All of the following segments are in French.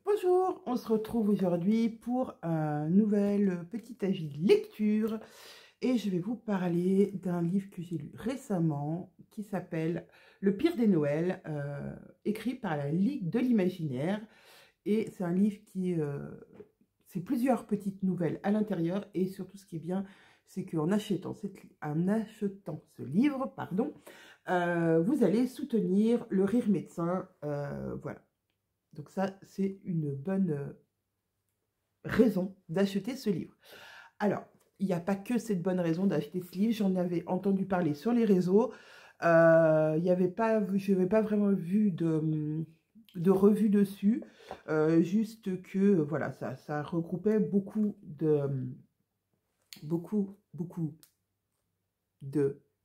Bonjour, on se retrouve aujourd'hui pour un nouvel petit avis de lecture et je vais vous parler d'un livre que j'ai lu récemment qui s'appelle Le pire des Noëls, écrit par la Ligue de l'Imaginaire, et c'est un livre qui c'est plusieurs petites nouvelles à l'intérieur, et surtout ce qui est bien, c'est qu'en achetant, ce livre, pardon, vous allez soutenir le Rire Médecin, voilà. Donc ça, c'est une bonne raison d'acheter ce livre. Alors, il n'y a pas que cette bonne raison d'acheter ce livre. J'en avais entendu parler sur les réseaux. Je n'avais pas vraiment vu de revue dessus. Juste que, voilà, ça regroupait beaucoup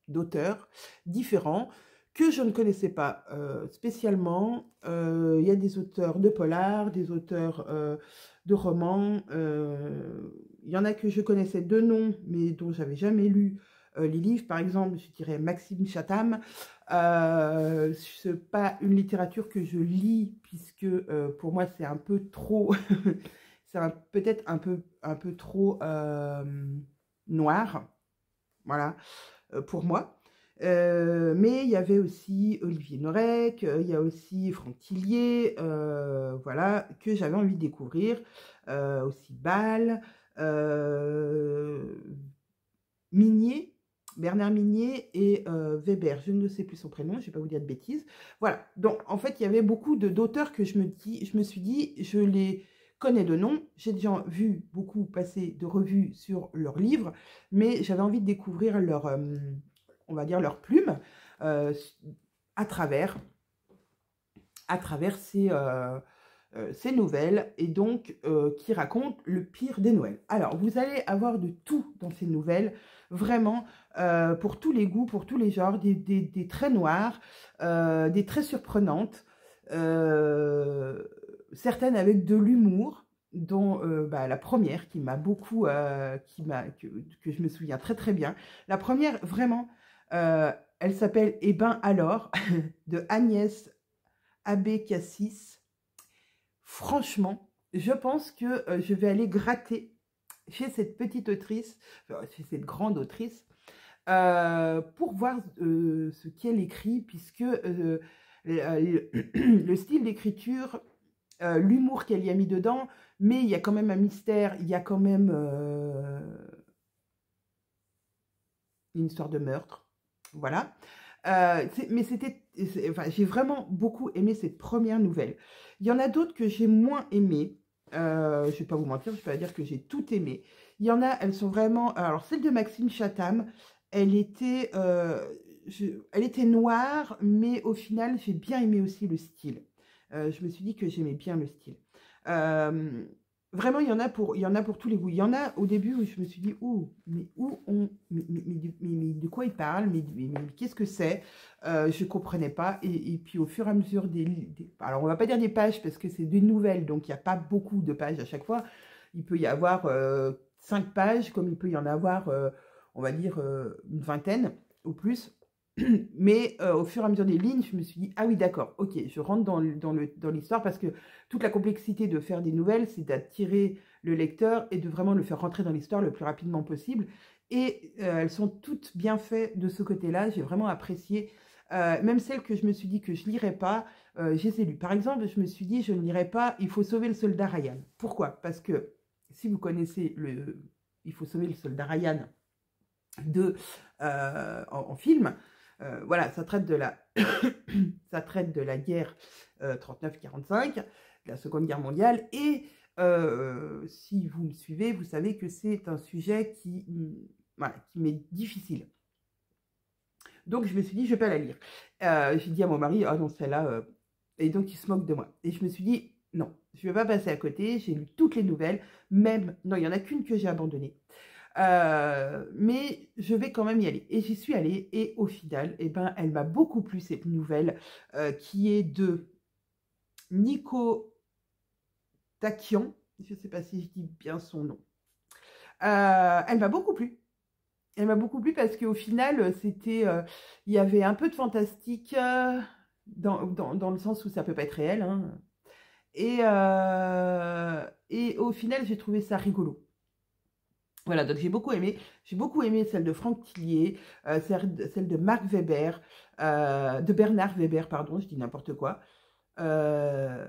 d'auteurs différents que je ne connaissais pas spécialement. Il y a des auteurs de polar, des auteurs de romans. Il y en a que je connaissais de nom, mais dont j'avais jamais lu les livres. Par exemple, je dirais Maxime Chatham. C'est pas une littérature que je lis, puisque pour moi c'est un peu trop... c'est peut-être un peu trop noir, voilà, pour moi. Mais il y avait aussi Olivier Norek, il y a aussi Franck Tillier, voilà, que j'avais envie de découvrir, aussi Bâle, Minier, Bernard Minier et Weber, je ne sais plus son prénom, je ne vais pas vous dire de bêtises. Voilà, donc en fait il y avait beaucoup d'auteurs que je me suis dit, je les connais de nom, j'ai déjà vu beaucoup passer de revues sur leurs livres, mais j'avais envie de découvrir leur, on va dire, leur plume à travers ces nouvelles, et donc qui racontent le pire des Noëls. Alors, vous allez avoir de tout dans ces nouvelles, vraiment, pour tous les goûts, pour tous les genres, des traits noirs, des traits surprenantes, certaines avec de l'humour, dont la première qui m'a beaucoup, que je me souviens très très bien. La première, vraiment, elle s'appelle Eh ben alors, de Agnès Abbé-Cassis. Franchement, je pense que je vais aller gratter chez cette petite autrice, chez cette grande autrice, pour voir ce qu'elle écrit, puisque le style d'écriture, l'humour qu'elle y a mis dedans, mais il y a quand même un mystère, il y a quand même une histoire de meurtre, voilà. Mais enfin, j'ai vraiment beaucoup aimé cette première nouvelle. Il y en a d'autres que j'ai moins aimées. Je ne vais pas vous mentir, je ne vais pas dire que j'ai tout aimé. Il y en a, elles sont vraiment... Alors, celle de Maxime Chatham, elle était noire, mais au final, j'ai bien aimé aussi le style. Je me suis dit que j'aimais bien le style. Vraiment, il y en a pour tous les goûts. Il y en a au début où je me suis dit, mais de quoi il parle, mais qu'est-ce que c'est? Je ne comprenais pas. Et puis au fur et à mesure alors on va pas dire des pages parce que c'est des nouvelles, donc il n'y a pas beaucoup de pages à chaque fois. Il peut y avoir 5 pages, comme il peut y en avoir, on va dire, une vingtaine ou plus. Mais au fur et à mesure des lignes, je me suis dit, ah oui, d'accord, ok, je rentre dans l'histoire, parce que toute la complexité de faire des nouvelles, c'est d'attirer le lecteur et de vraiment le faire rentrer dans l'histoire le plus rapidement possible. Et elles sont toutes bien faites de ce côté-là, j'ai vraiment apprécié. Même celles que je me suis dit que je ne lirais pas, je les ai lues. Par exemple, je me suis dit, je ne lirais pas Il faut sauver le soldat Ryan. Pourquoi? Parce que si vous connaissez Il faut sauver le soldat Ryan en film, voilà, ça traite de la guerre 39-45, de la Seconde Guerre mondiale, et si vous me suivez, vous savez que c'est un sujet qui m'est difficile. Donc je me suis dit, je ne vais pas la lire. J'ai dit à mon mari, ah non, celle-là, et donc il se moque de moi. Et je me suis dit, non, je ne vais pas passer à côté, j'ai lu toutes les nouvelles, même, non, il n'y en a qu'une que j'ai abandonnée. Mais je vais quand même y aller. Et j'y suis allée, et au final, eh ben, elle m'a beaucoup plu, cette nouvelle, qui est de Nico Takian. Je ne sais pas si je dis bien son nom. Elle m'a beaucoup plu. Elle m'a beaucoup plu parce qu'au final, il y avait un peu de fantastique dans le sens où ça peut pas être réel, hein. Et au final, j'ai trouvé ça rigolo. Voilà, donc j'ai beaucoup aimé. J'ai beaucoup aimé celle de Franck Tillier, celle de Marc Weber, de Bernard Weber, pardon, je dis n'importe quoi. Euh,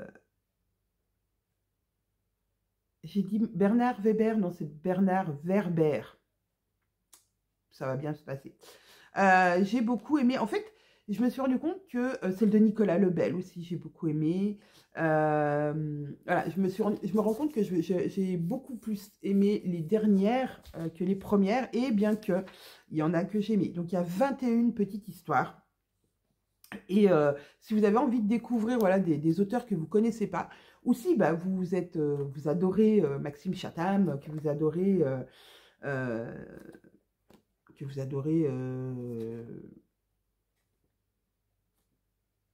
j'ai dit Bernard Weber, non, c'est Bernard Werber. Ça va bien se passer. J'ai beaucoup aimé. En fait, je me suis rendu compte que celle de Nicolas Lebel aussi, j'ai beaucoup aimé. Voilà, je me rends compte que j'ai beaucoup plus aimé les dernières que les premières, et bien que il y en a que j'ai aimé. Donc il y a 21 petites histoires. Et si vous avez envie de découvrir voilà, des auteurs que vous ne connaissez pas, ou si bah, vous adorez Maxime Chatham, euh, que vous adorez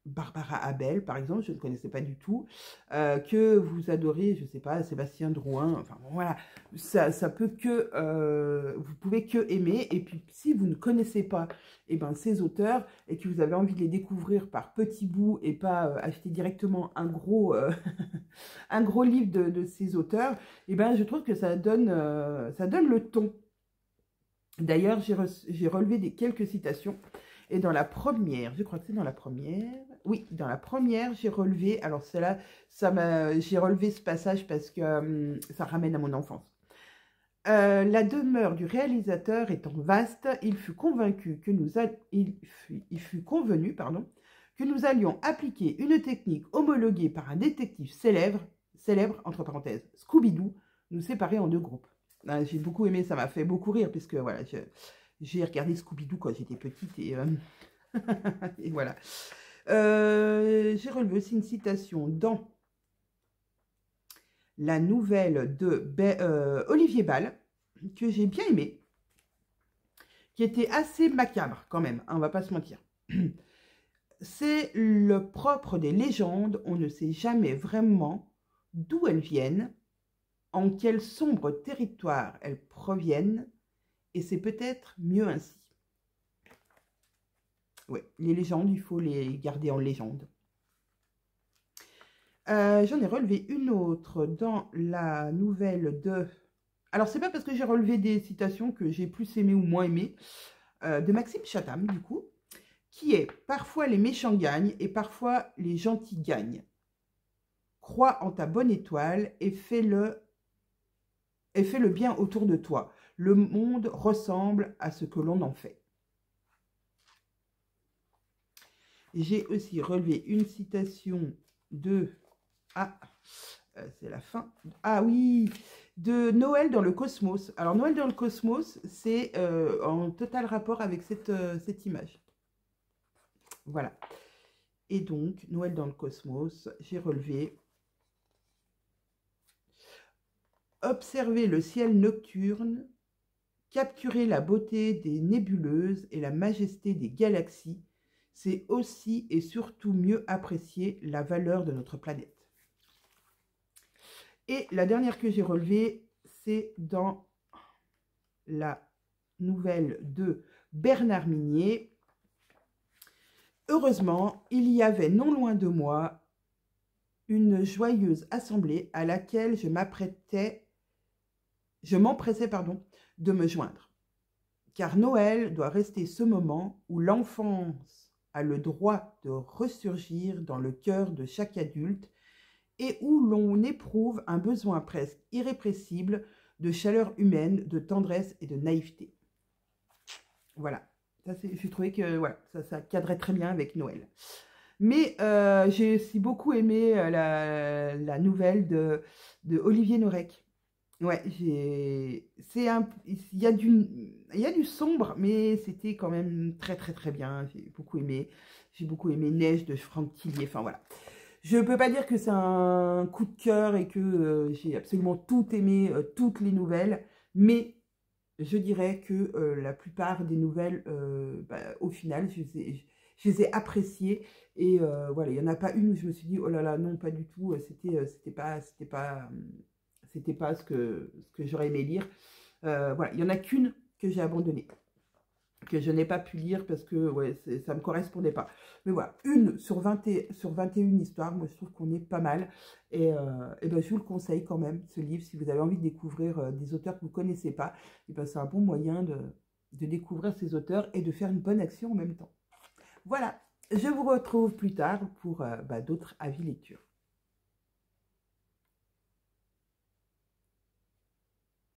Barbara Abel, par exemple, je ne connaissais pas du tout, que vous adorez, je ne sais pas, Sébastien Drouin, enfin bon, voilà, ça peut que, vous pouvez que aimer, et puis si vous ne connaissez pas eh ben, ces auteurs, et que vous avez envie de les découvrir par petits bouts, et pas acheter directement un gros, un gros livre de ces auteurs, eh ben, je trouve que ça donne le ton. D'ailleurs, j'ai relevé quelques citations. Et dans la première, je crois que c'est dans la première. Oui, dans la première, j'ai relevé. Alors, celle-là, j'ai relevé ce passage parce que ça ramène à mon enfance. La demeure du réalisateur étant vaste, il fut convenu, pardon, que nous allions appliquer une technique homologuée par un détective célèbre, entre parenthèses, Scooby-Doo, nous séparer en deux groupes. J'ai beaucoup aimé, ça m'a fait beaucoup rire, puisque voilà, j'ai regardé Scooby-Doo quand j'étais petite, et, et voilà. J'ai relevé aussi une citation dans la nouvelle de Olivier Ball, que j'ai bien aimé, qui était assez macabre quand même, hein, on va pas se mentir. C'est le propre des légendes, on ne sait jamais vraiment d'où elles viennent, en quel sombre territoire elles proviennent, et c'est peut-être mieux ainsi. Oui, les légendes, il faut les garder en légende. J'en ai relevé une autre dans la nouvelle de... Alors, c'est pas parce que j'ai relevé des citations que j'ai plus aimé ou moins aimé, de Maxime Chatham, du coup, qui est « Parfois les méchants gagnent et parfois les gentils gagnent. Crois en ta bonne étoile et fais le bien autour de toi. Le monde ressemble à ce que l'on en fait. » J'ai aussi relevé une citation de... Ah, c'est la fin. Ah oui, de Noël dans le cosmos. Alors, Noël dans le cosmos, c'est en total rapport avec cette image. Voilà. Et donc, Noël dans le cosmos, j'ai relevé. Observer le ciel nocturne, capturer la beauté des nébuleuses et la majesté des galaxies, c'est aussi et surtout mieux apprécier la valeur de notre planète. Et la dernière que j'ai relevée, c'est dans la nouvelle de Bernard Minier. Heureusement, il y avait non loin de moi une joyeuse assemblée à laquelle je m'empressais, de me joindre. Car Noël doit rester ce moment où l'enfance a le droit de ressurgir dans le cœur de chaque adulte et où l'on éprouve un besoin presque irrépressible de chaleur humaine, de tendresse et de naïveté. Voilà, j'ai trouvé que voilà, ça cadrait très bien avec Noël. Mais j'ai aussi beaucoup aimé la nouvelle de Olivier Norek. Ouais, il y a du sombre, mais c'était quand même très très très bien. J'ai beaucoup aimé. J'ai beaucoup aimé Neige de Franck Tillier. Enfin voilà. Je ne peux pas dire que c'est un coup de cœur et que j'ai absolument tout aimé, toutes les nouvelles, mais je dirais que la plupart des nouvelles, au final, je les ai appréciées. Et voilà, il n'y en a pas une où je me suis dit, oh là là, non, pas du tout, c'était pas ce que j'aurais aimé lire. Voilà, il n'y en a qu'une que j'ai abandonnée. que je n'ai pas pu lire parce que ouais, ça ne me correspondait pas. Mais voilà, une sur 20 sur 21 histoires, moi je trouve qu'on est pas mal. Et ben, je vous le conseille quand même, ce livre, si vous avez envie de découvrir des auteurs que vous ne connaissez pas, et ben, c'est un bon moyen de découvrir ces auteurs et de faire une bonne action en même temps. Voilà, je vous retrouve plus tard pour bah, d'autres avis lecture.